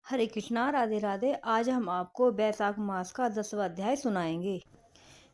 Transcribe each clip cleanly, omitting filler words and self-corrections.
हरे कृष्णा, राधे राधे। आज हम आपको बैसाख मास का 10वां अध्याय सुनाएंगे।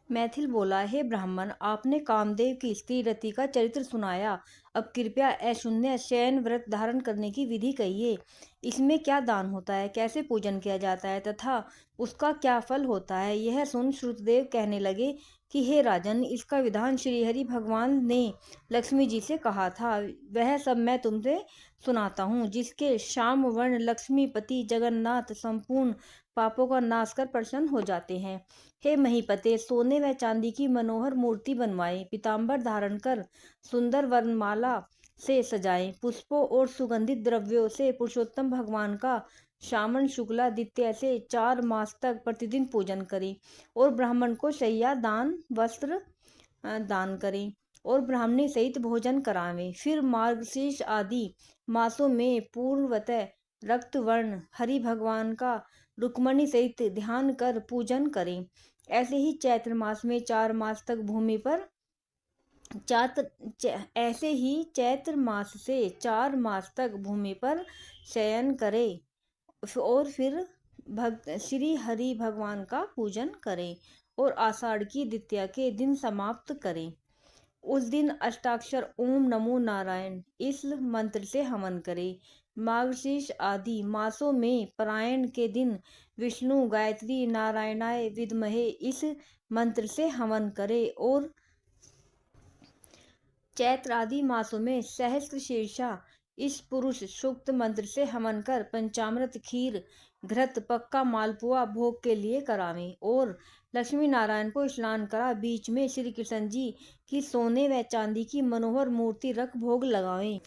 मैथिल बोला, हे ब्राह्मण, आपने कामदेव की स्त्री रति का चरित्र सुनाया। अब कृपया अशून्य शयन व्रत धारण करने की विधि कहिए। इसमें क्या दान होता है, कैसे पूजन किया जाता है तथा उसका क्या फल होता है। यह सुन श्रुतदेव कहने लगे कि हे राजन, इसका विधान श्रीहरि भगवान ने लक्ष्मी जी से कहा था। वह सब मैं तुमसे सुनाता हूँ। जिसके श्याम वर्ण लक्ष्मीपति जगन्नाथ संपूर्ण पापों का नाश कर प्रसन्न हो जाते हैं। हे महीपते, सोने व चांदी की मनोहर मूर्ति बनवाएं, पीताम्बर धारण कर सुंदर वर्णमाला से सजाएं, पुष्पों और सुगंधित द्रव्यों से पुरुषोत्तम भगवान का श्रावण शुक्ला द्वितीया से 4 मास तक प्रतिदिन पूजन करें और ब्राह्मण को शैया दान वस्त्र दान करें और ब्राह्मणी सहित भोजन करावें। फिर मार्गशीर्ष आदि मासों में पूर्वतः रक्त वर्ण हरि भगवान का रुक्मणी सहित ध्यान कर पूजन करें। ऐसे ही चैत्र मास में 4 मास तक भूमि पर ऐसे ही चैत्र मास से 4 मास तक भूमि पर शयन करें और फिर श्री हरि भगवान का पूजन करें और आषाढ़ की द्वितीया के दिन समाप्त करें। उस दिन अष्टाक्षर ओम नमो नारायण इस मंत्र से हवन करें। मार्गशीर्ष आदि मासों में परायण के दिन विष्णु गायत्री नारायणाय विद्महे इस मंत्र से हवन करें और चैत्र आदि मासों में सहस्त्र शीर्षा इस पुरुष सूक्त मंत्र से हवन कर पंचामृत खीर घृत पक्का मालपुआ भोग के लिए करावें और लक्ष्मी नारायण को स्नान करा बीच में श्री कृष्ण जी की सोने व चांदी की मनोहर मूर्ति रख भोग लगावें।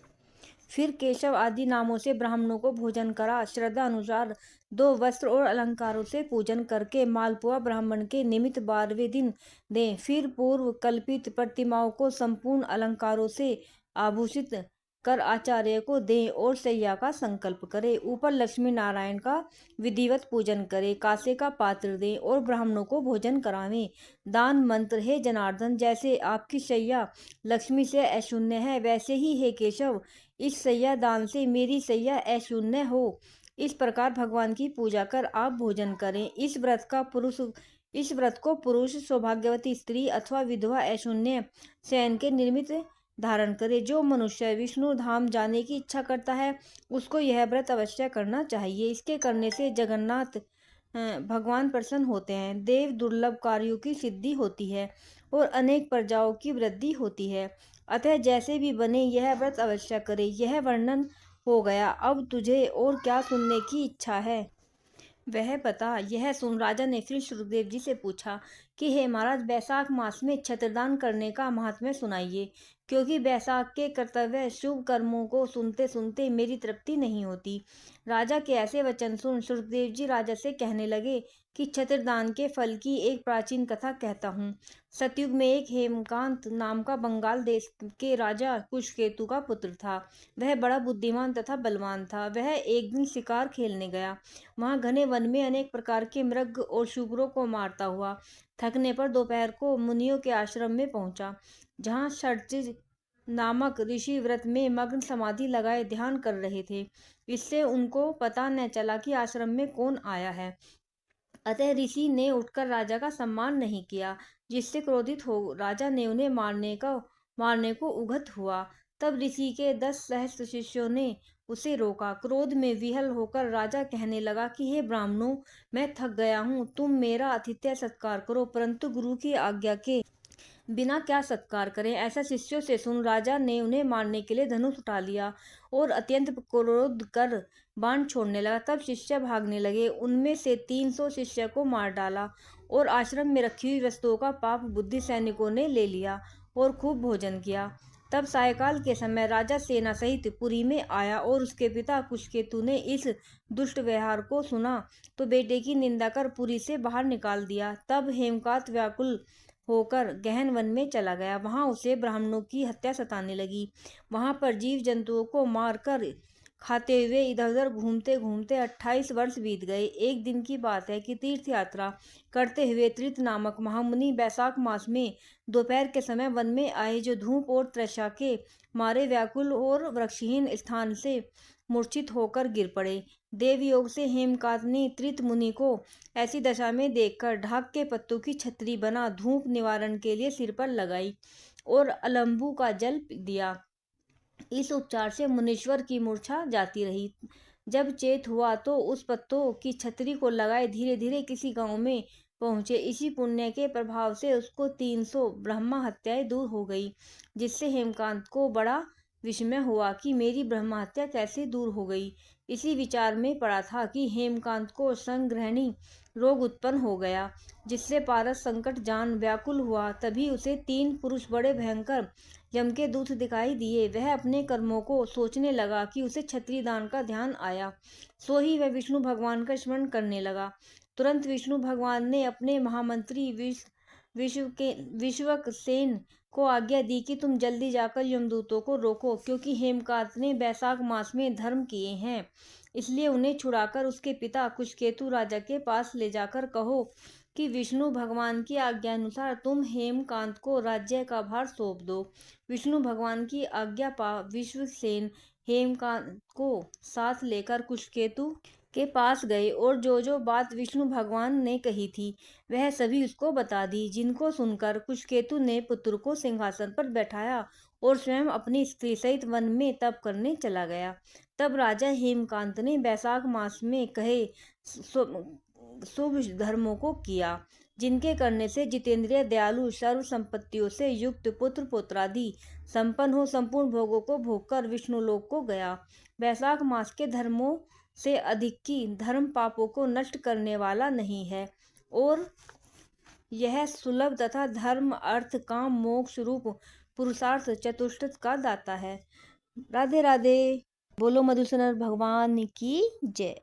फिर केशव आदि नामों से ब्राह्मणों को भोजन करा श्रद्धा अनुसार 2 वस्त्र और अलंकारों से पूजन करके मालपुआ ब्राह्मण के निमित्त 12वें दिन दें। फिर पूर्व कल्पित प्रतिमाओं को संपूर्ण अलंकारों से आभूषित कर आचार्य को दें और सैया का संकल्प करें। ऊपर लक्ष्मी नारायण का विधिवत पूजन करें, कांसे का पात्र दें और ब्राह्मणों को भोजन करावें। दान मंत्र, हे जनार्दन, जैसे आपकी सैया लक्ष्मी से अशून्य है, वैसे ही हे केशव इस सैया दान से मेरी सैया अशून्य हो। इस प्रकार भगवान की पूजा कर आप भोजन करें। इस व्रत को पुरुष सौभाग्यवती स्त्री अथवा विधवा अशून्य शयन के निमित्त धारण करे। जो मनुष्य विष्णु धाम जाने की इच्छा करता है उसको यह व्रत अवश्य करना चाहिए। इसके करने से जगन्नाथ भगवान प्रसन्न होते हैं, देव दुर्लभ कार्यों की सिद्धि होती है और अनेक प्रजाओं की वृद्धि होती है। अतः जैसे भी बने यह व्रत अवश्य करे। यह वर्णन हो गया। अब तुझे और क्या सुनने की इच्छा है वह बता। यह सुन राजा ने फिर श्रुतदेव जी से पूछा कि हे महाराज, बैसाख मास में छत्रदान करने का महात्म्य सुनाइए, क्योंकि बैसाख के कर्तव्य शुभ कर्मों को सुनते सुनते मेरी तृप्ति नहीं होती। राजा के ऐसे वचन सुन श्रुतदेव जी राजा से कहने लगे कि छत्रदान के फल की एक प्राचीन कथा कहता हूँ। सतयुग में एक हेमकांत नाम का बंगाल देश के राजा कुशकेतु का पुत्र था। वह बड़ा बुद्धिमान तथा बलवान था। वह एक दिन शिकार खेलने गया। वहां घने वन में अनेक प्रकार के मृग और शुकरों को मारता हुआ थकने पर दोपहर को मुनियों के आश्रम में पहुंचा, जहां षट्जिज नामक ऋषि व्रत में मग्न समाधि लगाए ध्यान कर रहे थे। इससे उनको पता न चला कि आश्रम में कौन आया है। अतः ऋषि ने उठकर राजा का सम्मान नहीं किया, जिससे क्रोधित हो राजा ने उन्हें मारने को उद्यत हुआ। तब ऋषि के 10 सहस्त्र शिष्यों ने उसे रोका। क्रोध में विहल होकर राजा कहने लगा कि हे ब्राह्मणों, मैं थक गया हूँ, तुम मेरा आतिथ्य सत्कार करो, परंतु गुरु की आज्ञा के बिना क्या सत्कार करें। ऐसा शिष्यों से सुन राजा ने उन्हें मारने के लिए धनुष उठा लिया और अत्यंत क्रोध कर बाण छोड़ने लगा। तब शिष्य भागने लगे। उनमें से 300 शिष्य को मार डाला और आश्रम में रखी हुई वस्तुओं का पाप बुद्धि सैनिकों ने ले लिया और खूब भोजन किया। तब सायकाल के समय राजा सेना सहित पुरी में आया और उसके पिता कुशकेतु ने इस दुष्ट व्यवहार को सुना तो बेटे की निंदा कर पुरी से बाहर निकाल दिया। तब हेमकांत व्याकुल होकर गहन वन में चला गया। वहां उसे ब्राह्मणों की हत्या सताने लगी। वहां पर जीव जंतुओं को मारकर खाते हुए इधर उधर घूमते घूमते 28 वर्ष बीत गए। एक दिन की बात है कि तीर्थ यात्रा करते हुए त्रित नामक महामुनि बैसाख मास में दोपहर के समय वन में आए, जो धूप और तृषा के मारे व्याकुल और वृक्षहीन स्थान से मूर्छित होकर गिर पड़े। देवयोग से हेमकांत ने त्रित मुनि को ऐसी दशा में देखकर ढाक के पत्तों की छतरी बना धूप निवारण के लिए सिर पर लगाई और अलंबू का जल दिया। इस उपचार से मुनीश्वर की मूर्छा जाती रही। जब चेत हुआ तो उस पत्तों की छतरी को लगाए धीरे धीरे किसी गांव में पहुंचे। इसी पुण्य के प्रभाव से उसको 300 ब्रह्मा हत्याएं दूर हो गई, जिससे हेमकांत को बड़ा विस्मय हुआ कि मेरी ब्रह्मा हत्या कैसे दूर हो गई। इसी विचार में पड़ा था कि हेमकांत को संग्रहणी रोग उत्पन्न हो गया, जिससे पारस संकट जान व्याकुल हुआ। तभी उसे 3 पुरुष बड़े भयंकर यम के दूत दिखाई दिए। वह अपने कर्मों को सोचने लगा कि उसे क्षत्रिय दान का ध्यान आया। सो ही वह विष्णु भगवान का स्मरण करने लगा। तुरंत विष्णु भगवान ने अपने महामंत्री विश्वक्सेन को आज्ञा दी कि तुम जल्दी जाकर यमदूतों को रोको, क्योंकि हेमकांत ने वैशाख मास में धर्म किए हैं, इसलिए उन्हें छुड़ाकर उसके पिता कुशकेतु राजा के पास ले जाकर कहो कि विष्णु भगवान की आज्ञा अनुसार तुम हेमकांत को राज्य का भार सौंप दो। विष्णु भगवान की आज्ञा पा विश्वसेन हेमकांत को साथ लेकर कुशकेतु के पास गए और जो जो बात विष्णु भगवान ने कही थी वह सभी उसको बता दी, जिनको सुनकर कुशकेतु ने पुत्र को सिंहासन पर बैठाया और स्वयं अपनी स्त्री सहित वन में तप करने चला गया। तब राजा हेमकांत ने वैशाख मास में कहे शुभ धर्मों को किया, जिनके करने से जितेंद्रिय दयालु सर्व संपत्तियों से युक्त पुत्र पुत्रादि संपन्न हो संपूर्ण भोगों को भोगकर विष्णुलोक को गया। वैशाख मास के धर्मों से अधिक की धर्म पापों को नष्ट करने वाला नहीं है और यह सुलभ तथा धर्म अर्थ काम मोक्ष रूप पुरुषार्थ चतुष्टय का दाता है। राधे राधे। बोलो मधुसूदन भगवान की जय।